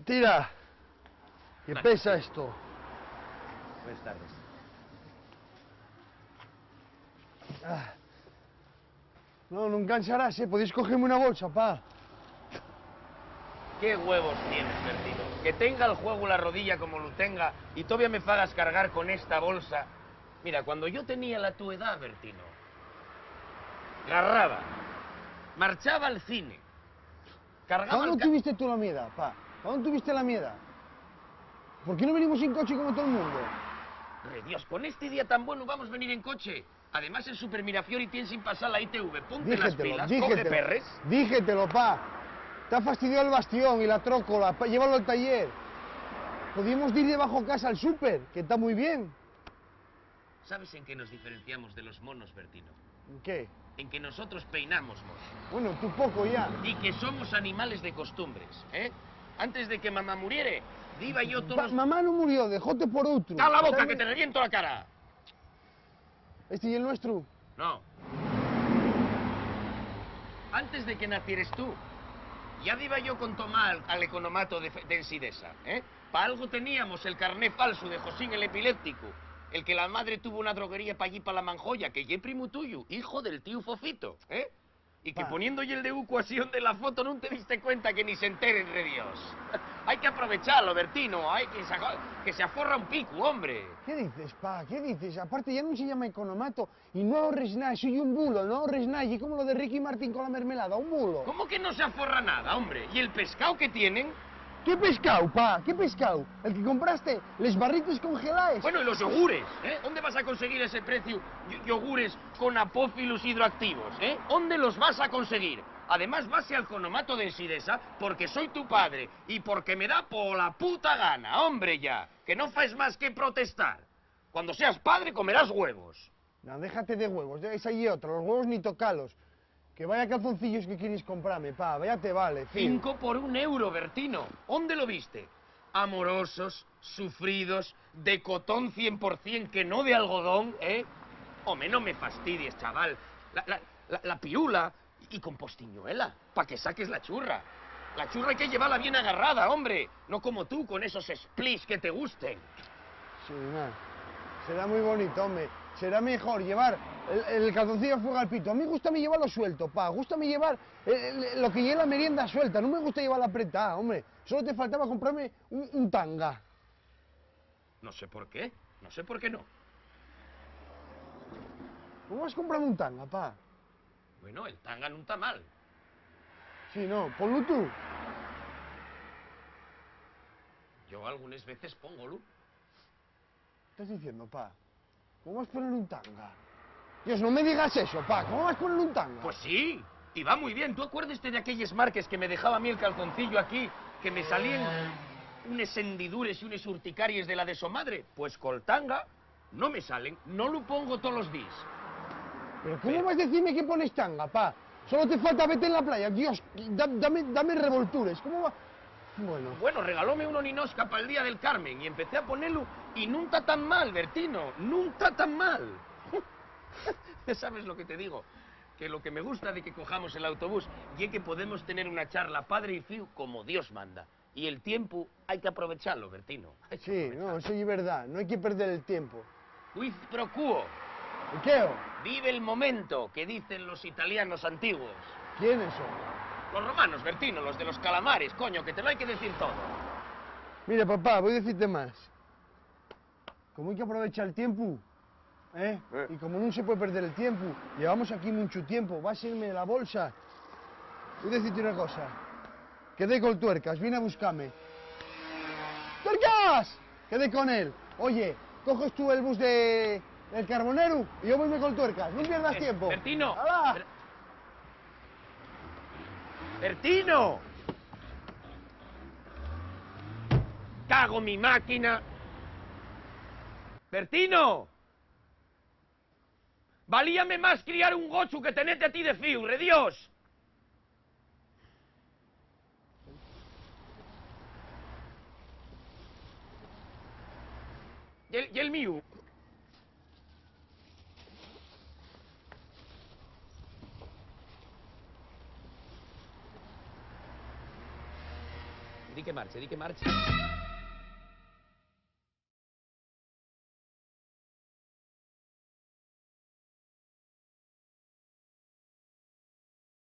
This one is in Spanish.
Tira. ¿Qué pesa esto? Buenas tardes. No, no engancharás, Podéis cogerme una bolsa, pa. ¿Qué huevos tienes, Bertino? Que tenga el juego la rodilla como lo tenga y todavía me fagas cargar con esta bolsa. Mira, cuando yo tenía la tu edad, Bertino, garraba, marchaba al cine, cargaba ¿Cuándo tuviste tú la mierda, pa? ¿Cuándo tuviste la mierda? ¿Por qué no venimos sin coche como todo el mundo? Dios, con este día tan bueno vamos a venir en coche. Además, el Super Mirafiori tiene sin pasar la ITV. Ponte las pilas, coge perres. Dígetelo, pa. Te ha fastidiado el bastión y la trócola, llévalo al taller. Podríamos ir debajo casa al súper, que está muy bien. ¿Sabes en qué nos diferenciamos de los monos, Bertino? ¿En qué? En que nosotros peinamos, monos. Bueno, tú poco ya. Y que somos animales de costumbres, ¿eh? Antes de que mamá muriere, iba yo todos... Mamá no murió, dejóte por otro. ¡Calla la boca, que te reviento la cara! ¿Este y el nuestro? No. Antes de que nacieres tú, ya iba yo con Tomás al economato de Ensidesa, ¿eh? Para algo teníamos el carné falso de Josín el epiléptico, el que la madre tuvo una droguería para allí, para la Manjoya, que ye primo tuyo, hijo del tío Fofito, ¿eh? Y que poniéndolle el de ecuación de la foto no te diste cuenta que ni se enteren de Dios. Hay que aprovecharlo, Bertino, hay que se aforra un pico, hombre. ¿Qué dices, pa? ¿Qué dices? Aparte ya no se llama economato y no ahorres nada, soy un bulo, no ahorres nada, y como lo de Ricky Martín con la mermelada, un bulo. ¿Cómo que no se aforra nada, hombre? ¿Y el pescado que tienen? ¿Qué pescado, pa? ¿Qué pescado? ¿El que compraste? ¿Les barritos congelados? Bueno, y los yogures, ¿eh? ¿Dónde vas a conseguir ese precio? Yogures con apófilos hidroactivos, ¿eh? ¿Dónde los vas a conseguir? Además, vas al economato de Ensidesa porque soy tu padre y porque me da por la puta gana, hombre, ya. Que no faes más que protestar. Cuando seas padre comerás huevos. No, déjate de huevos, esa y otra, los huevos ni tocalos. Que vaya calzoncillos que quieres comprarme, pa, vaya te vale, tío. 5 por 1 euro, Bertino. ¿Dónde lo viste? Amorosos, sufridos, de cotón 100%, que no de algodón, ¿eh? Hombre, no me fastidies, chaval. La piula y con postiñuela, para que saques la churra. La churra hay que llevarla bien agarrada, hombre. No como tú, con esos splits que te gusten. Sí, nada. Será muy bonito, hombre. Será mejor llevar el calzoncillo fuera al pito. A mí gusta llevarlo suelto, pa. Gusta llevar lo que lleva la merienda suelta. No me gusta llevarla apretada, hombre. Solo te faltaba comprarme un tanga. No sé por qué. No sé por qué no. ¿Cómo vas a comprarme un tanga, pa? Bueno, el tanga no está mal. Sí, no, ponlo tú. Yo algunas veces póngolo. ¿Qué estás diciendo, pa? ¿Cómo vas a poner un tanga? Dios, no me digas eso, pa. ¿Cómo vas a poner un tanga? Pues sí, y va muy bien. ¿Tú acuérdate de aquellas marcas que me dejaba a mí el calzoncillo aquí, que me salían unas hendidures y unas urticarias de la de su madre? Pues col tanga no me salen, no lo pongo todos los días. ¿Pero cómo vas a decirme que pones tanga, pa? Solo te falta vete en la playa. Dios, dame revoltures. ¿Cómo va? Bueno, regalóme uno Ninosca para el Día del Carmen y empecé a ponerlo y nunca tan mal, Bertino, nunca tan mal. ¿Sabes lo que te digo? Que lo que me gusta de que cojamos el autobús y que podemos tener una charla padre y fiu como Dios manda. Y el tiempo hay que aprovecharlo, Bertino. Sí, no, eso es verdad. No hay que perder el tiempo. Quid pro quo. ¿Y qué? Vive el momento, que dicen los italianos antiguos. ¿Quiénes son? Los romanos, Bertino, los de los calamares, coño, que te lo hay que decir todo. Mira, papá, voy a decirte más. Como hay que aprovechar el tiempo, y como no se puede perder el tiempo, llevamos aquí mucho tiempo, va a serme la bolsa. Voy a decirte una cosa. Quedé con Tuercas, vine a buscarme. ¡Tuercas! Quedé con él. Oye, coges tú el bus del Carbonero y yo voy con Tuercas. No pierdas tiempo. Bertino. ¡Hala! ¡Bertino! ¡Cago mi máquina! ¡Bertino! Valíame más criar un gochu que tenerte a ti de fiu, re Dios. ¿Y el mío? di que marche, di que marche.